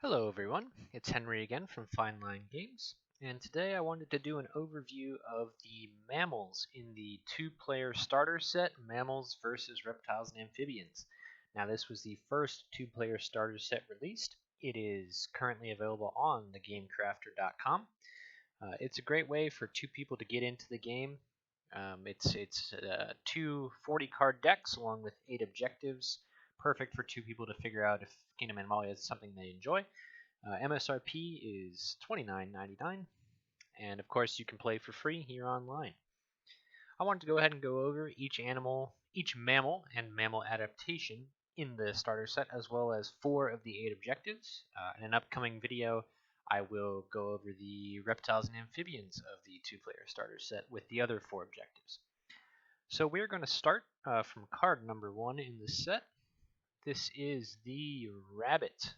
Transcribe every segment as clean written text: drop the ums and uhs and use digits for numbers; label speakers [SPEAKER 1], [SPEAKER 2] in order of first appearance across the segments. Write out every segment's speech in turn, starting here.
[SPEAKER 1] Hello everyone, it's Henry again from FineLimeGames, and today I wanted to do an overview of the mammals in the two-player starter set, Mammals versus Reptiles and Amphibians. Now this was the first two-player starter set released. It is currently available on thegamecrafter.com. It's a great way for two people to get into the game. It's two 40-card decks along with 8 objectives, perfect for two people to figure out if Kingdom Animalia is something they enjoy. MSRP is $29.99, and of course you can play for free here online. I wanted to go ahead and go over each mammal and mammal adaptation in the starter set, as well as 4 of the 8 objectives. In an upcoming video, I will go over the reptiles and amphibians of the two-player starter set with the other 4 objectives. So we're going to start from card number 1 in the set. This is the rabbit.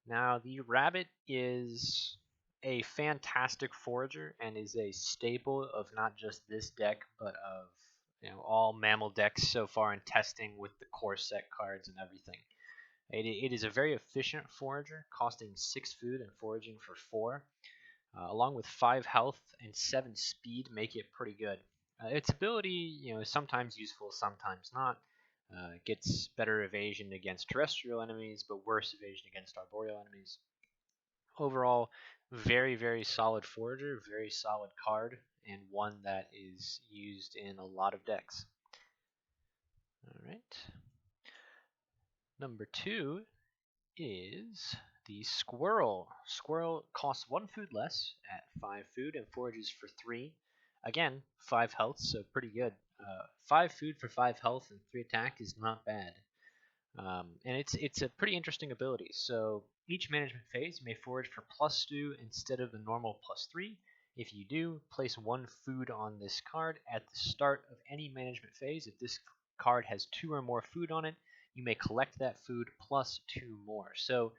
[SPEAKER 1] Now, the rabbit is a fantastic forager and is a staple of not just this deck, but of all mammal decks so far in testing with the core set cards and everything. It is a very efficient forager, costing 6 food and foraging for 4, along with 5 health and 7 speed, make it pretty good. Its ability, is sometimes useful, sometimes not. It gets better evasion against terrestrial enemies, but worse evasion against arboreal enemies. Overall, very, very solid forager, very solid card, and one that is used in a lot of decks. Alright. Number 2 is the Squirrel. Squirrel costs 1 food less at 5 food and forages for 3. Again, 5 health, so pretty good. 5 food for 5 health and 3 attack is not bad. And it's a pretty interesting ability. So each management phase, you may forage for +2 instead of the normal +3. If you do, place 1 food on this card at the start of any management phase. If this card has 2 or more food on it, you may collect that food plus 2 more. So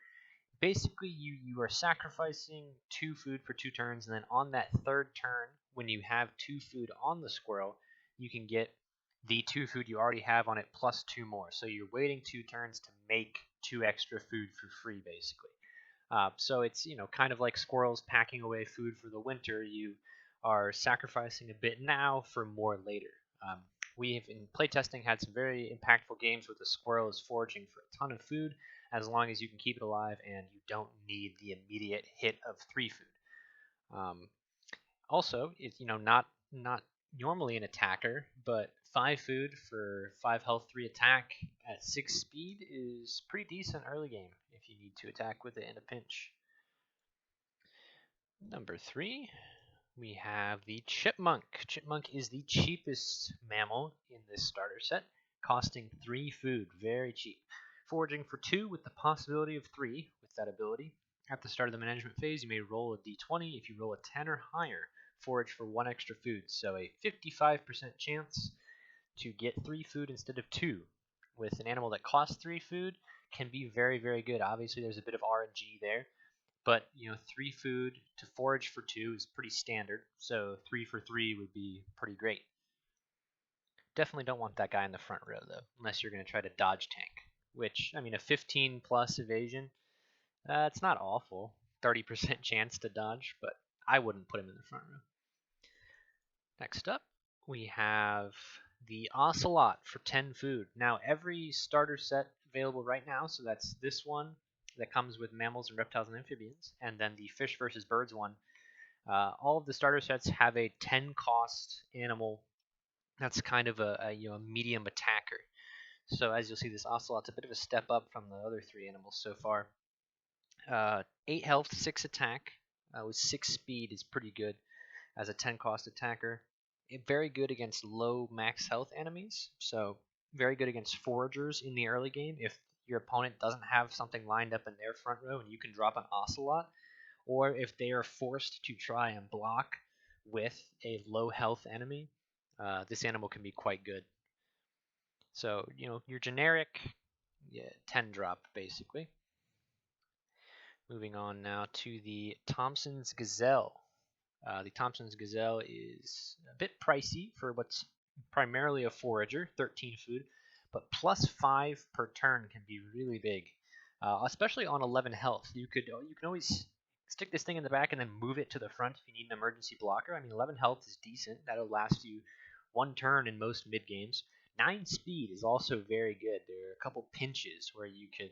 [SPEAKER 1] basically, you are sacrificing 2 food for 2 turns, and then on that third turn, when you have 2 food on the squirrel, you can get the 2 food you already have on it plus 2 more. So you're waiting 2 turns to make 2 extra food for free, basically. So it's kind of like squirrels packing away food for the winter. You are sacrificing a bit now for more later. We have in playtesting had some very impactful games where the squirrel is foraging for a ton of food, as long as you can keep it alive and you don't need the immediate hit of 3 food. Also, it's not normally an attacker, but 5 food for 5 health, 3 attack at 6 speed is pretty decent early game if you need to attack with it in a pinch. Number 3, we have the Chipmunk. Chipmunk is the cheapest mammal in this starter set, costing 3 food, very cheap. Foraging for 2 with the possibility of 3 with that ability. At the start of the management phase, you may roll a d20. If you roll a 10 or higher, forage for 1 extra food, so a 55% chance to get 3 food instead of 2. With an animal that costs 3 food, can be very, very good. Obviously, there's a bit of RNG there, but 3 food to forage for 2 is pretty standard, so 3 for 3 would be pretty great. Definitely don't want that guy in the front row, though, unless you're going to try to dodge tank, which, a 15 plus evasion, it's not awful. 30% chance to dodge, but I wouldn't put him in the front row. Next up, we have the Ocelot for 10 food. Now, every starter set available right now, so that's this one that comes with mammals and reptiles and amphibians, and then the fish versus birds one. All of the starter sets have a 10 cost animal that's kind of a medium attacker. So as you'll see, this Ocelot's a bit of a step up from the other 3 animals so far. 8 health, 6 attack, with 6 speed is pretty good as a 10 cost attacker. Very good against low max health enemies, so very good against foragers in the early game. If your opponent doesn't have something lined up in their front row and you can drop an Ocelot, or if they are forced to try and block with a low health enemy, this animal can be quite good. So, your generic 10 drop, basically. Moving on now to the Thompsons Gazelle. The Thompsons Gazelle is a bit pricey for what's primarily a forager, 13 food, but plus 5 per turn can be really big. especially on 11 health. You can always stick this thing in the back and then move it to the front if you need an emergency blocker. I mean, 11 health is decent. That'll last you one turn in most mid games. 9 speed is also very good. There are a couple pinches where you could,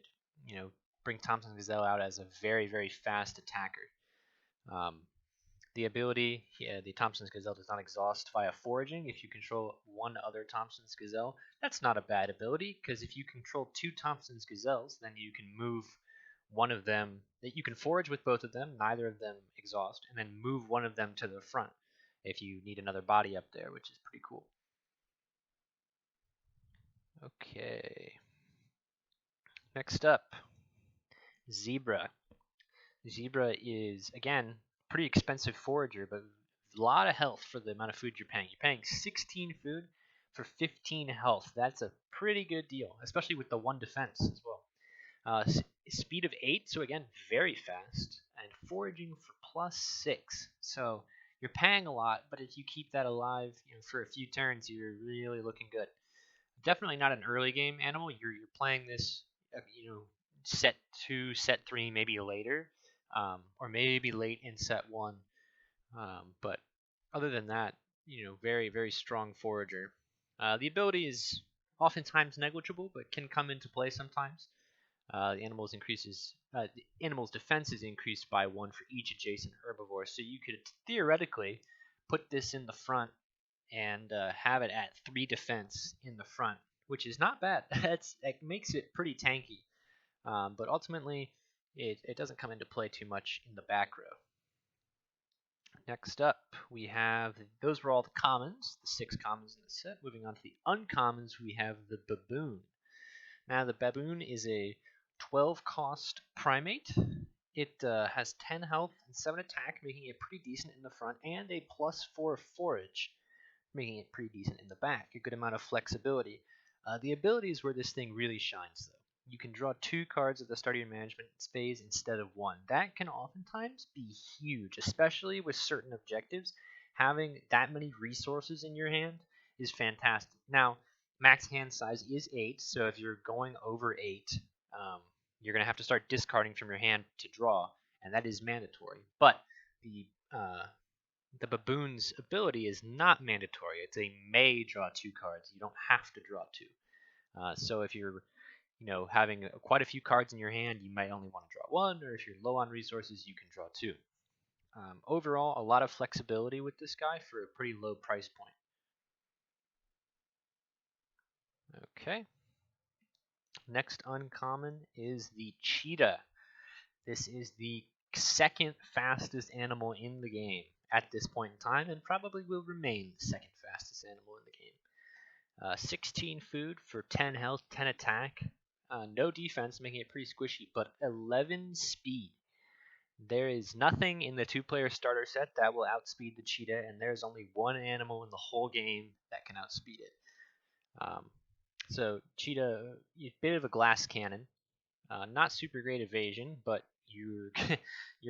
[SPEAKER 1] bring Thompsons Gazelle out as a very, very fast attacker. The ability, the Thompsons Gazelle does not exhaust via foraging. If you control one other Thompsons Gazelle, that's not a bad ability, because if you control 2 Thompsons Gazelles, then you can move one of them. You can forage with both of them, neither of them exhaust, and then move one of them to the front if you need another body up there, which is pretty cool. Okay. Next up, Zebra. Zebra is, again, pretty expensive forager, but a lot of health for the amount of food you're paying. You're paying 16 food for 15 health. That's a pretty good deal, especially with the 1 defense as well. Speed of 8, so again, very fast, and foraging for +6. So you're paying a lot, but if you keep that alive for a few turns, you're really looking good. Definitely not an early game animal. You're playing this, set 2, set 3, maybe later, or maybe late in set 1. But other than that, very, very strong forager. The ability is oftentimes negligible, but can come into play sometimes. The animal's defense is increased by 1 for each adjacent herbivore, so you could theoretically put this in the front and have it at 3 defense in the front, which is not bad. It makes it pretty tanky, but ultimately it doesn't come into play too much in the back row. Next up, we have, those were all the commons, the 6 commons in the set. Moving on to the uncommons, we have the Baboon. Now, the Baboon is a 12 cost primate. It has 10 health and 7 attack, making it pretty decent in the front, and a +4 forage, making it pretty decent in the back. A good amount of flexibility. The ability is where this thing really shines, though. You can draw 2 cards at the start of your management phase instead of 1. That can oftentimes be huge, especially with certain objectives. Having that many resources in your hand is fantastic. Now, max hand size is 8, so if you're going over 8, you're going to have to start discarding from your hand to draw, and that is mandatory. But the Baboon's ability is not mandatory. It's a may draw 2 cards. You don't have to draw 2. So if you're having quite a few cards in your hand, you might only want to draw 1, or if you're low on resources, you can draw 2. Overall, a lot of flexibility with this guy for a pretty low price point. Okay. Next uncommon is the Cheetah. This is the second fastest animal in the game at this point in time, and probably will remain the second fastest animal in the game. 16 food for 10 health, 10 attack. No defense, making it pretty squishy, but 11 speed. There is nothing in the 2-player starter set that will outspeed the Cheetah, and there's only one animal in the whole game that can outspeed it. So Cheetah, a bit of a glass cannon. Not super great evasion, but you're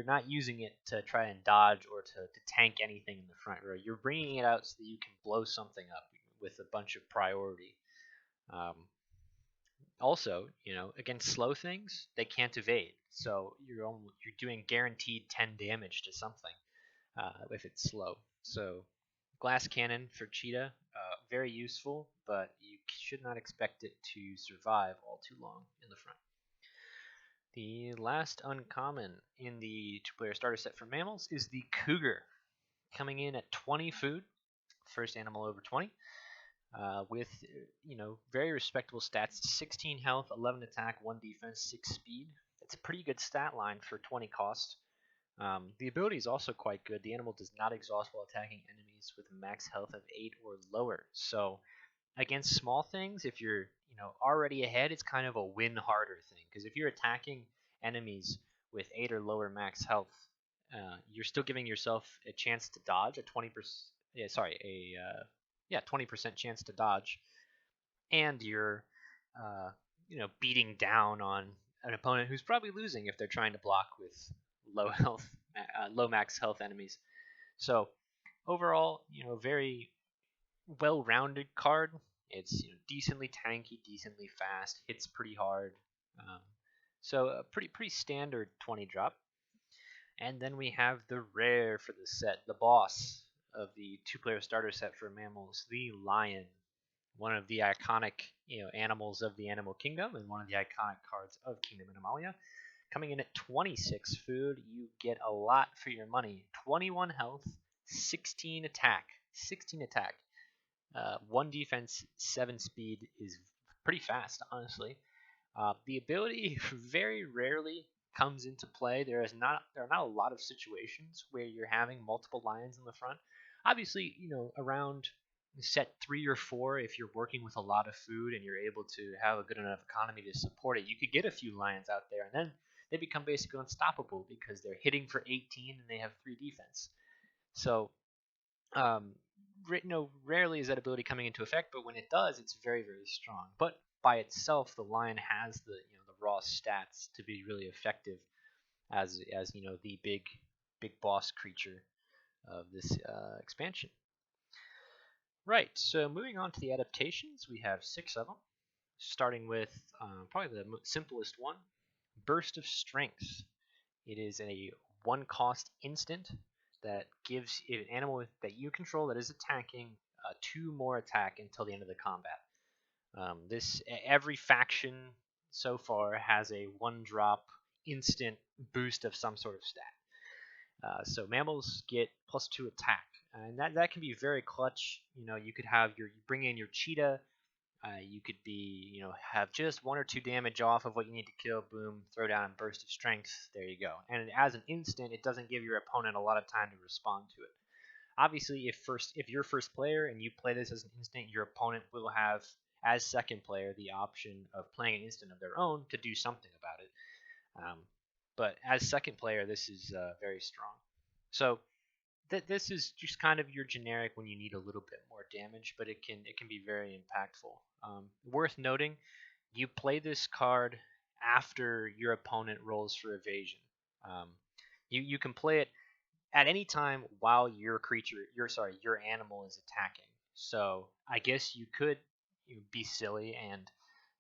[SPEAKER 1] not using it to try and dodge or to tank anything in the front row. You're bringing it out so that you can blow something up with a bunch of priority. Also, against slow things, they can't evade, so you're doing guaranteed 10 damage to something if it's slow. So glass cannon for Cheetah, very useful, but you should not expect it to survive all too long in the front. The last uncommon in the 2-player starter set for mammals is the Cougar, coming in at 20 food, first animal over 20. With very respectable stats: 16 health, 11 attack, 1 defense, 6 speed. It's a pretty good stat line for 20 cost. The ability is also quite good. The animal does not exhaust while attacking enemies with a max health of 8 or lower. So against small things, if you're already ahead, it's kind of a win harder thing, because if you're attacking enemies with 8 or lower max health, you're still giving yourself a chance to dodge, 20% chance to dodge, and you're beating down on an opponent who's probably losing if they're trying to block with low max health enemies. So overall, very well-rounded card. It's decently tanky, decently fast, hits pretty hard. So a pretty standard 20 drop. And then we have the rare for the set, the boss of the 2-player starter set for Mammals, the lion, one of the iconic animals of the animal kingdom and one of the iconic cards of Kingdom Animalia. Coming in at 26 food, you get a lot for your money. 21 health, 16 attack. 16 attack. 1 defense, 7 speed is pretty fast, honestly. The ability very rarely comes into play. There are not a lot of situations where you're having multiple lions in the front. Obviously, around set 3 or 4, if you're working with a lot of food and you're able to have a good enough economy to support it, you could get a few lions out there, and then they become basically unstoppable because they're hitting for 18 and they have 3 defense. So, rarely is that ability coming into effect, but when it does, it's very, very strong. But by itself, the lion has the raw stats to be really effective as the big boss creature of this expansion. Right. So moving on to the adaptations, we have 6 of them, starting with probably the simplest one, Burst of Strength. It is a 1-cost instant that gives an animal that you control that is attacking 2 more attack until the end of the combat. Every faction so far has a 1-drop instant boost of some sort of stat. So Mammals get +2 attack, and that can be very clutch. You could have you bring in your Cheetah. You could be, have just 1 or 2 damage off of what you need to kill. Boom, throw down Burst of Strength. There you go. And as an instant, it doesn't give your opponent a lot of time to respond to it. Obviously, if you're first player and you play this as an instant, your opponent will have, as second player, the option of playing an instant of their own to do something about it. But as second player, this is very strong. So this is just kind of your generic when you need a little bit more damage, but it can be very impactful. Worth noting, you play this card after your opponent rolls for evasion. You can play it at any time while your animal is attacking. So I guess you could be silly and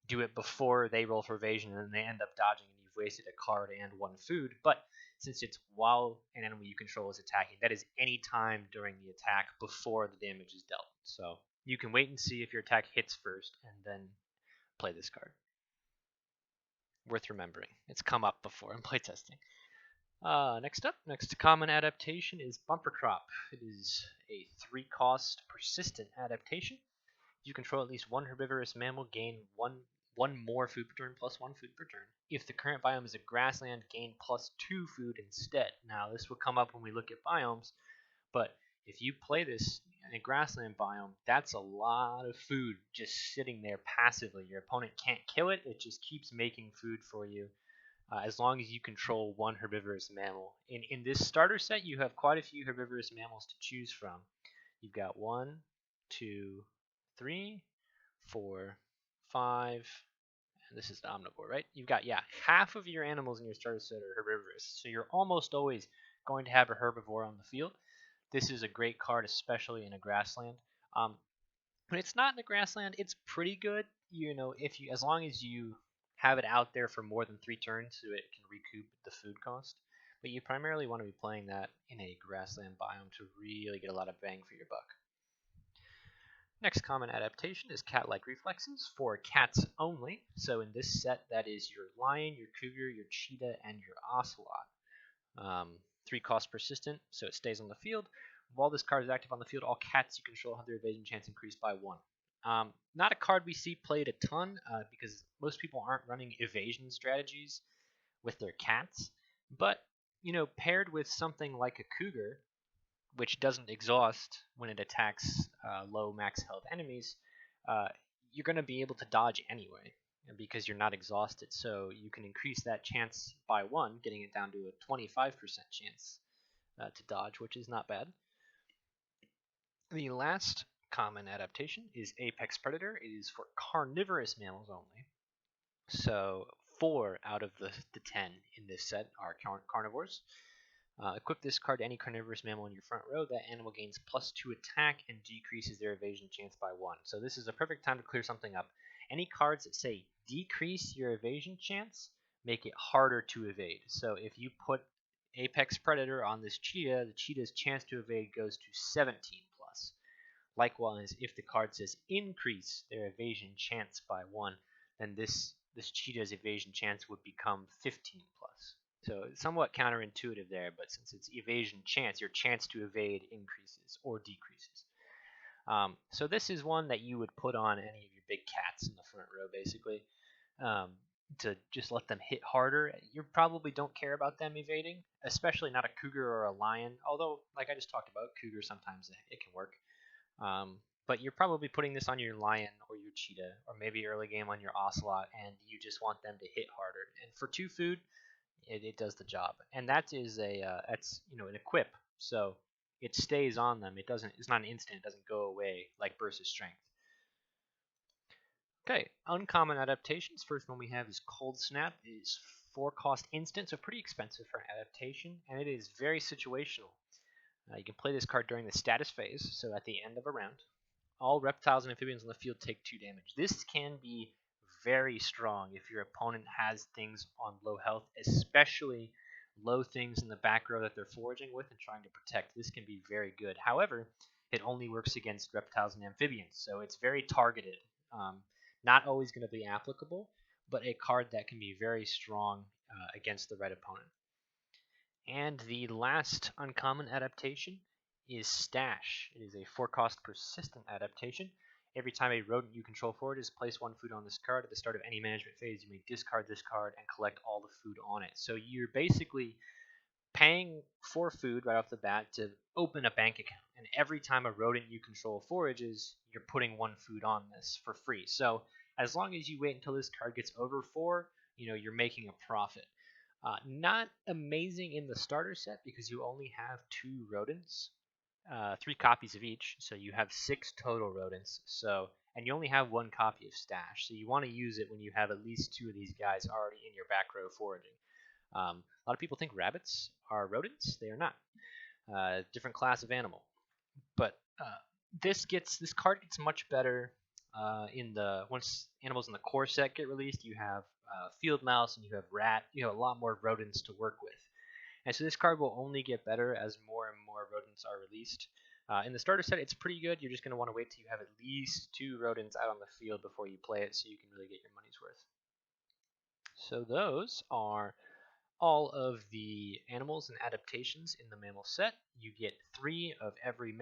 [SPEAKER 1] do it before they roll for evasion and then they end up dodging and you've wasted a card and 1 food. But since it's while an animal you control is attacking, that is any time during the attack before the damage is dealt. So you can wait and see if your attack hits first and then play this card. Worth remembering. It's come up before in playtesting. Next common adaptation is Bumper Crop. It is a 3-cost persistent adaptation. If you control at least 1 herbivorous mammal, gain one more food per turn plus 1 food per turn. If the current biome is a grassland, gain +2 food instead. Now this will come up when we look at biomes, but if you play this in a grassland biome, that's a lot of food just sitting there passively. Your opponent can't kill it, it just keeps making food for you. As long as you control 1 herbivorous mammal. In this starter set, you have quite a few herbivorous mammals to choose from. You've got 1, 2, 3, 4, 5, and this is the omnivore, right? You've got, half of your animals in your starter set are herbivorous, so you're almost always going to have a herbivore on the field. This is a great card, especially in a grassland. When it's not in the grassland, it's pretty good. As long as you have it out there for more than 3 turns so it can recoup the food cost. But you primarily want to be playing that in a grassland biome to really get a lot of bang for your buck. Next common adaptation is Cat-like Reflexes for cats only. So in this set, that is your lion, your cougar, your cheetah, and your ocelot. 3-cost persistent, so it stays on the field. While this card is active on the field, all cats you control have their evasion chance increased by 1. Not a card we see played a ton because most people aren't running evasion strategies with their cats. But, paired with something like a cougar, which doesn't exhaust when it attacks low max health enemies, you're going to be able to dodge anyway because you're not exhausted. So you can increase that chance by 1, getting it down to a 25% chance to dodge, which is not bad. The last common adaptation is Apex Predator. It is for carnivorous mammals only. So 4 out of the 10 in this set are carnivores. Equip this card to any carnivorous mammal in your front row. That animal gains +2 attack and decreases their evasion chance by 1. So this is a perfect time to clear something up. Any cards that say decrease your evasion chance make it harder to evade. So if you put Apex Predator on this cheetah, the cheetah's chance to evade goes to 17 plus. Likewise, if the card says increase their evasion chance by 1, then this cheetah's evasion chance would become 15 plus. So it's somewhat counterintuitive there, but since it's evasion chance, your chance to evade increases or decreases. So this is one that you would put on any of your big cats in the front row, basically, to just let them hit harder. You probably don't care about them evading, especially not a cougar or a lion, although, like I just talked about, cougar sometimes it can work. But you're probably putting this on your lion or your cheetah, or maybe early game on your ocelot, and you just want them to hit harder. And for 2 food, it does the job. And that is that's an equip, so it stays on them. It's not an instant. It doesn't go away like Burst's Strength. Okay, uncommon adaptations. First one we have is Cold Snap. It is 4-cost instant, so pretty expensive for an adaptation, and it is very situational. You can play this card during the status phase, so at the end of a round. All reptiles and amphibians on the field take 2 damage. This can be very strong if your opponent has things on low health, especially low things in the back row that they're foraging with and trying to protect. This can be very good. However, it only works against reptiles and amphibians, so it's very targeted. Not always going to be applicable, but a card that can be very strong against the right opponent. And the last uncommon adaptation is Stash. It is a 4-cost persistent adaptation. Every time a rodent you control forages, place 1 food on this card. At the start of any management phase, you may discard this card and collect all the food on it. So you're basically paying for food right off the bat to open a bank account. And every time a rodent you control forages, you're putting 1 food on this for free. So as long as you wait until this card gets over 4, you're making a profit. Not amazing in the starter set because you only have 2 rodents, 3 copies of each, so you have 6 total rodents. And you only have 1 copy of Stash, so you want to use it when you have at least 2 of these guys already in your back row foraging. A lot of people think rabbits are rodents. They are not. Different class of animal. But this card gets much better once animals in the core set get released. You have field mouse and you have rat. You have a lot more rodents to work with, and so this card will only get better as more and more rodents are released. In the starter set, it's pretty good. You're just going to want to wait till you have at least 2 rodents out on the field before you play it, so you can really get your money's worth. So those are all of the animals and adaptations in the mammal set. You get 3 of every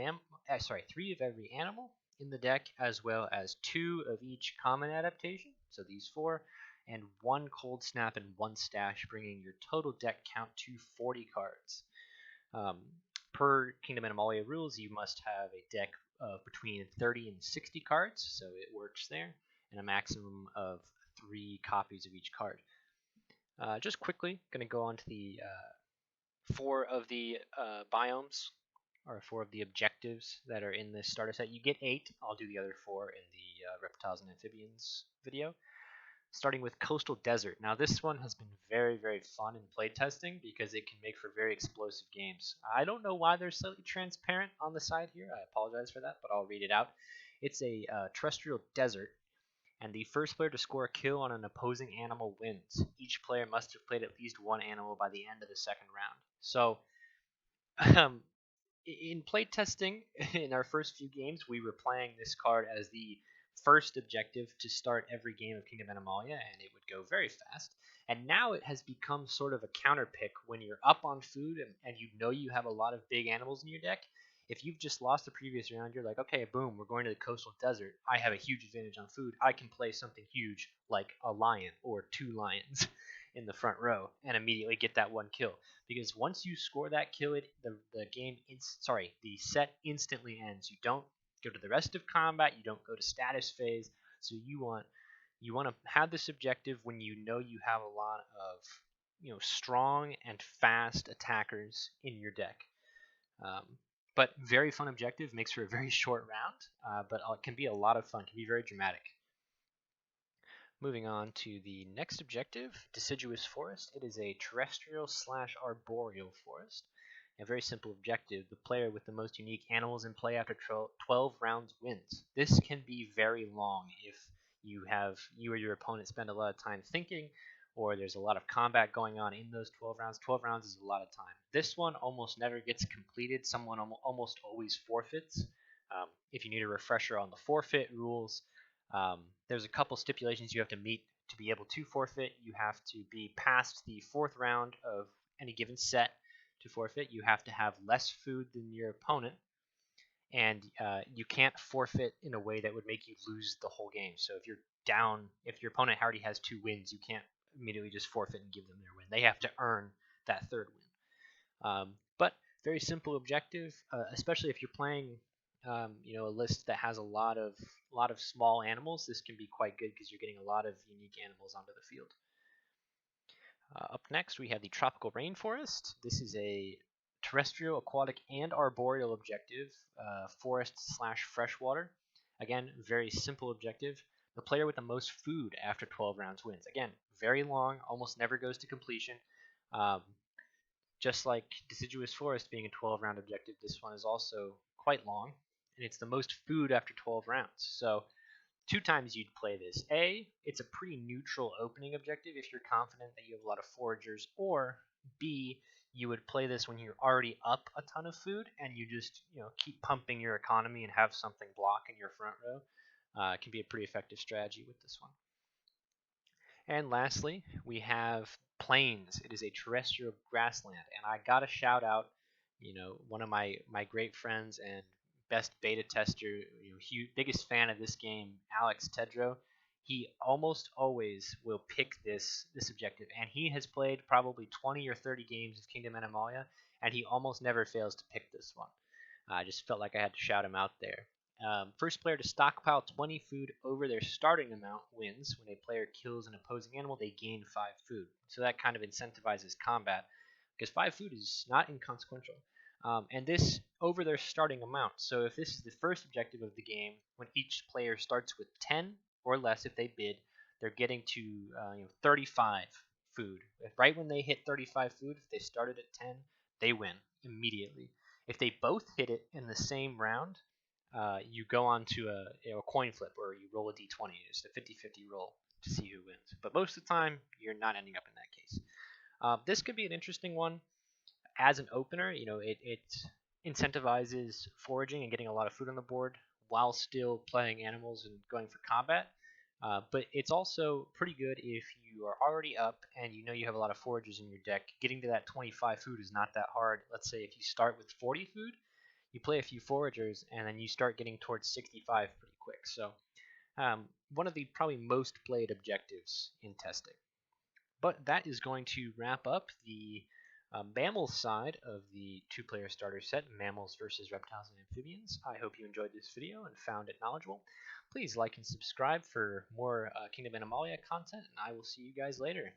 [SPEAKER 1] animal in the deck, as well as 2 of each common adaptation, so these 4, and 1 Cold Snap and 1 Stash, bringing your total deck count to 40 cards. Per Kingdom Animalia rules, you must have a deck of between 30 and 60 cards, so it works there, and a maximum of 3 copies of each card. Just quickly, going to go on to the 4 of the biomes, or 4 of the objectives that are in this starter set. You get 8. I'll do the other 4 in the reptiles and amphibians video. Starting with Coastal Desert. Now this one has been very, very fun in playtesting because it can make for very explosive games. I don't know why they're slightly transparent on the side here. I apologize for that, but I'll read it out. It's a terrestrial desert, and the first player to score a kill on an opposing animal wins. Each player must have played at least 1 animal by the end of the second round. So in playtesting, in our first few games, we were playing this card as the first objective to start every game of Kingdom Animalia, and it would go very fast. And now it has become sort of a counter pick when you're up on food and you have a lot of big animals in your deck. If you've just lost the previous round, you're like, okay, boom, we're going to the coastal desert. I have a huge advantage on food. I can play something huge like a lion or 2 lions in the front row and immediately get that 1 kill. Because once you score that kill, the set instantly ends. You don't go to the rest of combat. You don't go to status phase. So you want to have this objective when you have a lot of strong and fast attackers in your deck. But very fun objective, makes for a very short round, but it can be a lot of fun, can be very dramatic. Moving on to the next objective, Deciduous Forest. It is a terrestrial/arboreal forest. A very simple objective. The player with the most unique animals in play after 12 rounds wins. This can be very long if you or your opponent spend a lot of time thinking, or there's a lot of combat going on in those 12 rounds. 12 rounds is a lot of time. This one almost never gets completed. Someone almost always forfeits. If you need a refresher on the forfeit rules, there's a couple stipulations you have to meet to be able to forfeit. You have to be past the 4th round of any given set to forfeit. You have to have less food than your opponent, and you can't forfeit in a way that would make you lose the whole game. So if you're down, if your opponent already has 2 wins, you can't immediately just forfeit and give them their win. They have to earn that 3rd win. But very simple objective, especially if you're playing, a list that has a lot of small animals. This can be quite good because you're getting a lot of unique animals onto the field. Up next, we have the Tropical Rainforest. This is a terrestrial, aquatic, and arboreal objective, forest/freshwater. Again, very simple objective. The player with the most food after 12 rounds wins. Again, very long, almost never goes to completion. Just like Deciduous Forest being a 12-round objective, this one is also quite long, and it's the most food after 12 rounds. So 2 times you'd play this. A, it's a pretty neutral opening objective if you're confident that you have a lot of foragers, or B, you would play this when you're already up a ton of food and you just keep pumping your economy and have something block in your front row. It can be a pretty effective strategy with this one. And lastly, we have Plains. It is a terrestrial grassland, and I gotta shout out, one of my great friends and best beta tester, biggest fan of this game, Alex Tedro. He almost always will pick this objective, and he has played probably 20 or 30 games of Kingdom Animalia, and he almost never fails to pick this one. I just felt like I had to shout him out there. First player to stockpile 20 food over their starting amount wins. When a player kills an opposing animal, they gain 5 food. So that kind of incentivizes combat, because 5 food is not inconsequential. And this over their starting amount. So if this is the first objective of the game, when each player starts with 10 or less, if they bid, they're getting to 35 food. Right when they hit 35 food, if they started at 10, they win immediately. If they both hit it in the same round, you go on to a coin flip, or you roll a d20. It's a 50-50 roll to see who wins. But most of the time, you're not ending up in that case. This could be an interesting one. As an opener, it incentivizes foraging and getting a lot of food on the board while still playing animals and going for combat. But it's also pretty good if you are already up and you have a lot of foragers in your deck. Getting to that 25 food is not that hard. Let's say if you start with 40 food, you play a few foragers, and then you start getting towards 65 pretty quick. So one of the probably most played objectives in testing. But that is going to wrap up the Mammals side of the 2-player starter set, Mammals versus Reptiles and Amphibians. I hope you enjoyed this video and found it knowledgeable. Please like and subscribe for more Kingdom Animalia content, and I will see you guys later.